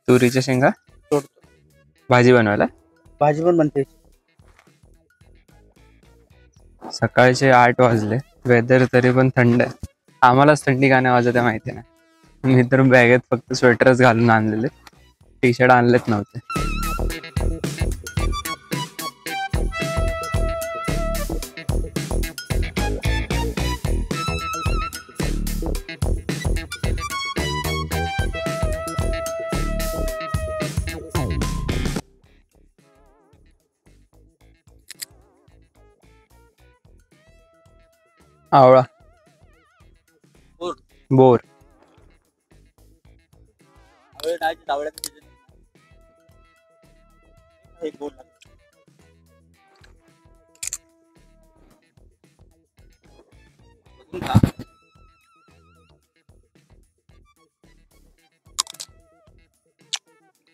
तुरीच्या शेंगा भाजी बनवायला. भाजी पण बनते. सकाळचे 8 वाजले, वेदर तरी पण थंड आहे. आम्हालाच थंडी का नाही वाजत आहे माहिती नाही. मी तर बॅगेत फक्त स्वेटरच घालून आणलेले, टी शर्ट आणलेच नव्हते. आवळा, बोर,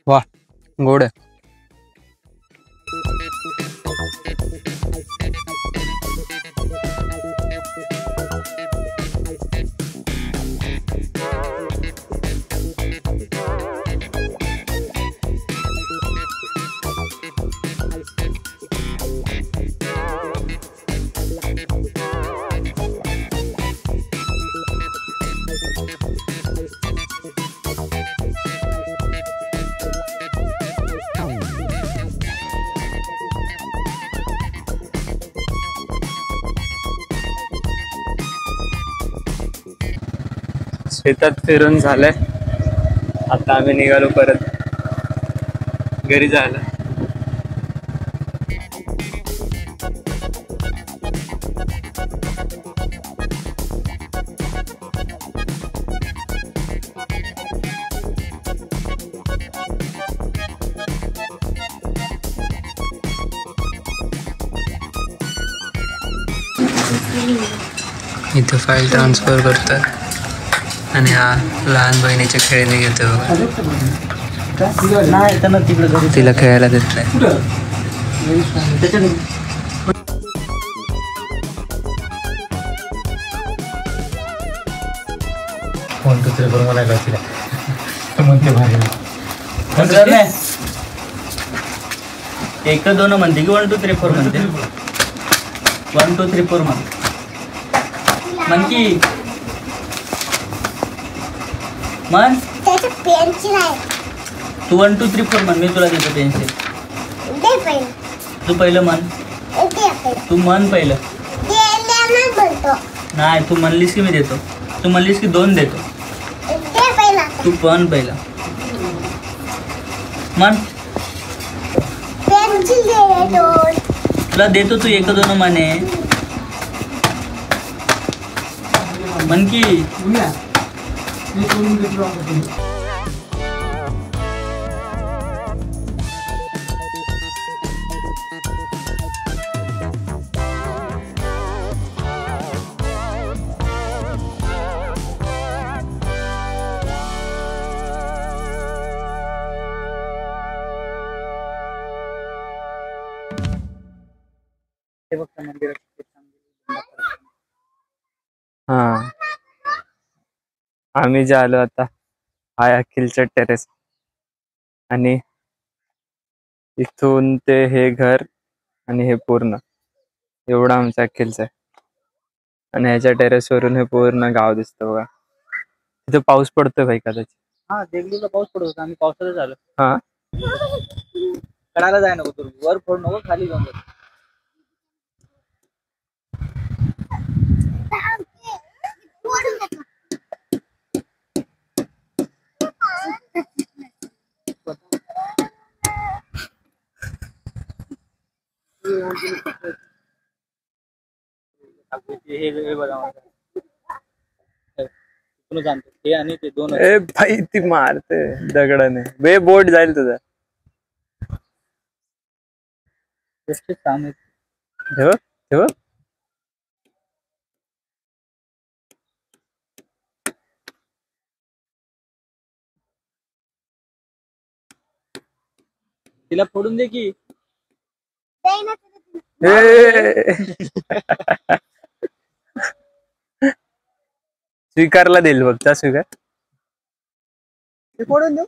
वाह गोड आहे. शेतात फिरून झालंय, आता आम्ही निघालो परत घरी जायला. इथे फाईल ट्रान्सफर करतात आणि हा लहान बहिणीच्या खेळणी घेतो. तिला खेळायला देत नाही. 1 2 3 4 मला तिला म्हणते भारी 1 2 म्हणते की 1 2 3 4 म्हणते. 1 2 3 4 म्हण की मन त्याचे पेन्सिल आहे. तू 1 2 3 4 म्हण, मी तुला देतो पेन्सिल. दे पहिलं. तू पहिलं म्हण. तू म्हण पहिलं. नाही, तू म्हणलीस की मी देतो. तू म्हणलीस की 2 देतो. तू पण पहिला म्हण. पेन्सिल दे 2. तुला देतो, तू 1 2 म्हणे. म्हण की हा, आम्ही जे आलो आता हाय अखिलच्या टेरेस, आणि इथून ते हे घर आणि हे पूर्ण एवढं आमचं अखिलचं आहे. आणि ह्याच्या टेरेस वरून हे पूर्ण गाव दिसतं बघा. तिथे पाऊस पडतोय भाई कदाचित. हा, देगलूरला पाऊस पडत होता. आम्ही पावसाळ्यात आलो. हा, कडाला जाय नको, तू वर फोड नको, खाली जाऊन बस. हे बघा इथूनच आणतो ते आणि ते दोन. ए भाई ती मारते दगडाने बे, बोट जाईल तुझा. काम ठेव ठेव. तिला फोडून दे की. स्वीकारला देईल बघ, स्वीकार. फोडून देऊ.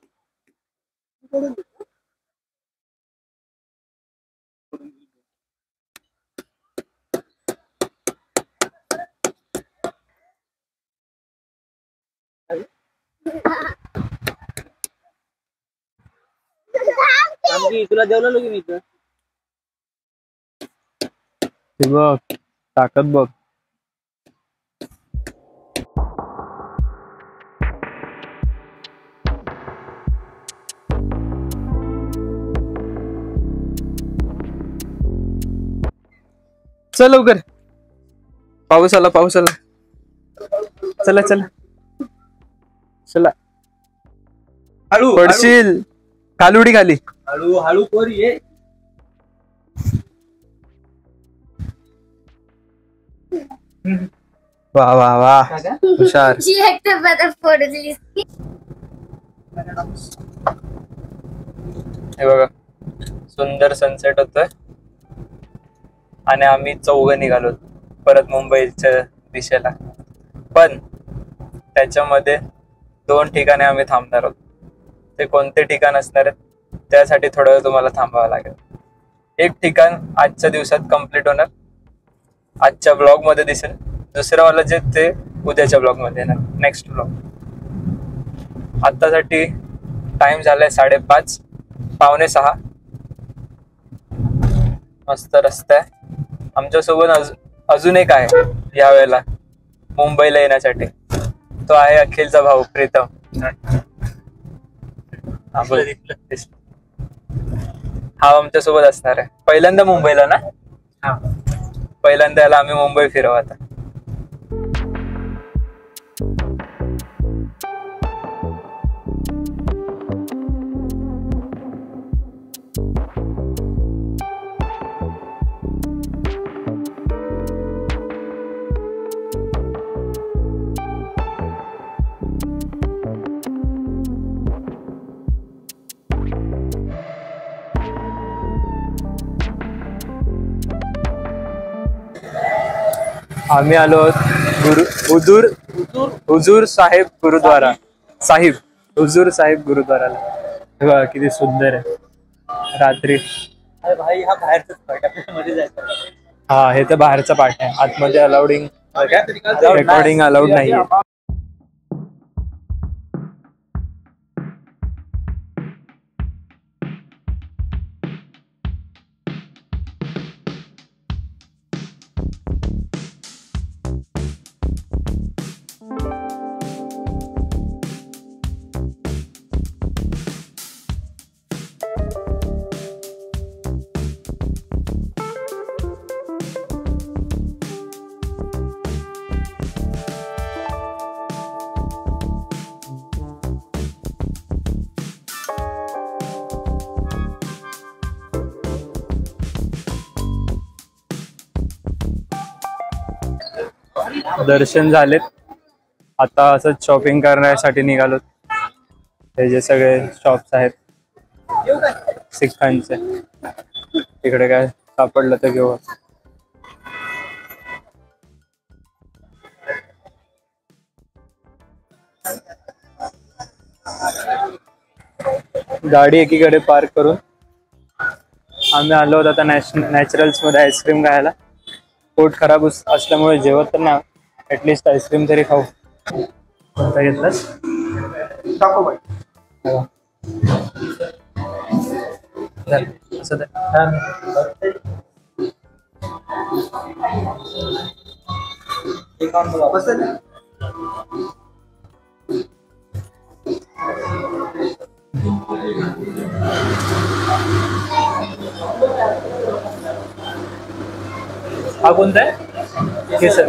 तुला जेवलं की मी इथं. बघ ताकद बघ. चल लवकर, पाऊस आला पाऊस आला. चला चला चला. हळू पडशील कालुडी खाली. हळू हळू कर ये. वा वा वा हुशार. हे बघा सुंदर सनसेट होतोय आणि आम्ही चौघं निघालो परत मुंबईच्या दिशेला. पण त्याच्यामध्ये 2 ठिकाणी आम्ही थांबणार आहोत. ते कोणते ठिकाण असणार आहेत त्यासाठी थोडा वेळ तुम्हाला थांबावं लागेल. एक ठिकाण आजच्या दिवसात कंप्लीट होणार, आजच्या ब्लॉग मध्ये दिसेल. दुसरं वाला जे ते उद्याच्या ब्लॉग मध्ये येणार, नेक्स्ट ब्लॉग. आतासाठी टाइम झालाय 5:30 पावणे 6. मस्त रस्ता आहे. आमच्यासोबत अजून एक आहे या वेळेला मुंबईला येण्यासाठी. तो आहे अखिलचा भाऊ प्रीतम. हा आमच्या सोबत असणार आहे. पहिल्यांदा मुंबईला ना. पहिल्यांदा याला आम्ही मुंबई फिरवू आता. आम्ही आलो हुजूर साहेब गुरुद्वारा साहिब. हुजूर साहेब गुरुद्वाराला. हे बघा किती सुंदर आहे रात्री. भाई हा बाहेरच मध्ये जायचं. हा हे तर बाहेरचा पार्ट आहे, आतमध्ये अलाउडिंग रेकॉर्डिंग अलाउड नाहीये. दर्शन झालेत. आता असंच शॉपिंग करण्यासाठी निघालो. हे जे सगळे शॉप्स आहेत सिखांचे, तिकडे काय सापडलं तर घेऊ. गाडी एकीकडे पार्क करून आम्ही आलो होतो आता नॅचरल्स मध्ये आईस्क्रीम खायला. पोट खराब असल्यामुळे जेवत तर नाही, ऍटलिस्ट आईस्क्रीम तरी खाऊ. कोणता घेतलास? हा कोणता आहे? केसर.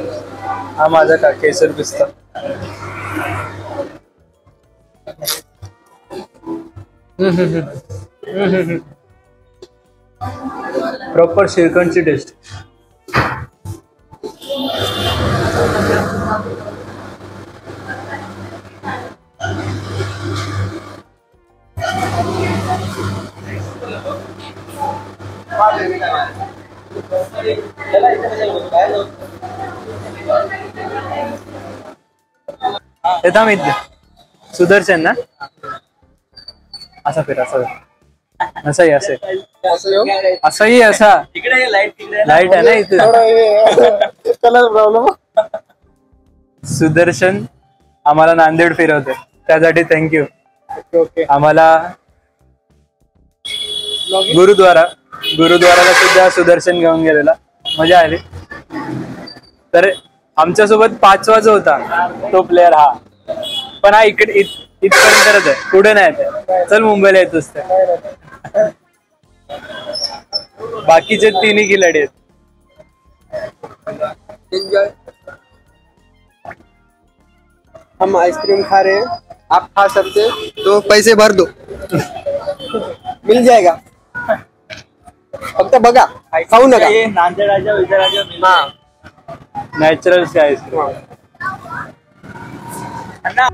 हा माझा का केसर पिस्ता. प्रॉपर श्रीखंडची टेस्ट. येता मी सुदर्शन ना, असा फिर असं असंही असे असंही असा तिकडे लाईट आहे ना इथे. Colour problem. सुदर्शन आम्हाला नांदेड फिरवते, त्यासाठी थँक्यू. ओके. आम्हाला गुरुद्वाराला सुद्धा सुदर्शन घेऊन गेलेला, मजा आली. तर आमच्यासोबत 5वा जो होता तो प्लेअर हा, पण हा इथपर्यंतच आहे, पुढे नाही ते. चल मुंबईला येतोच ते. बाकीचे 3 खिलाडी आहेत. एंजॉय. हम आइसक्रीम खा रहे हैं, आप खा सकते, तो पैसे भर दो, मिल जाएगा. फक्त बघा, खाऊ नका. नांदेडाच्या विचाराच्या हा. Natural ice cream. अण्णा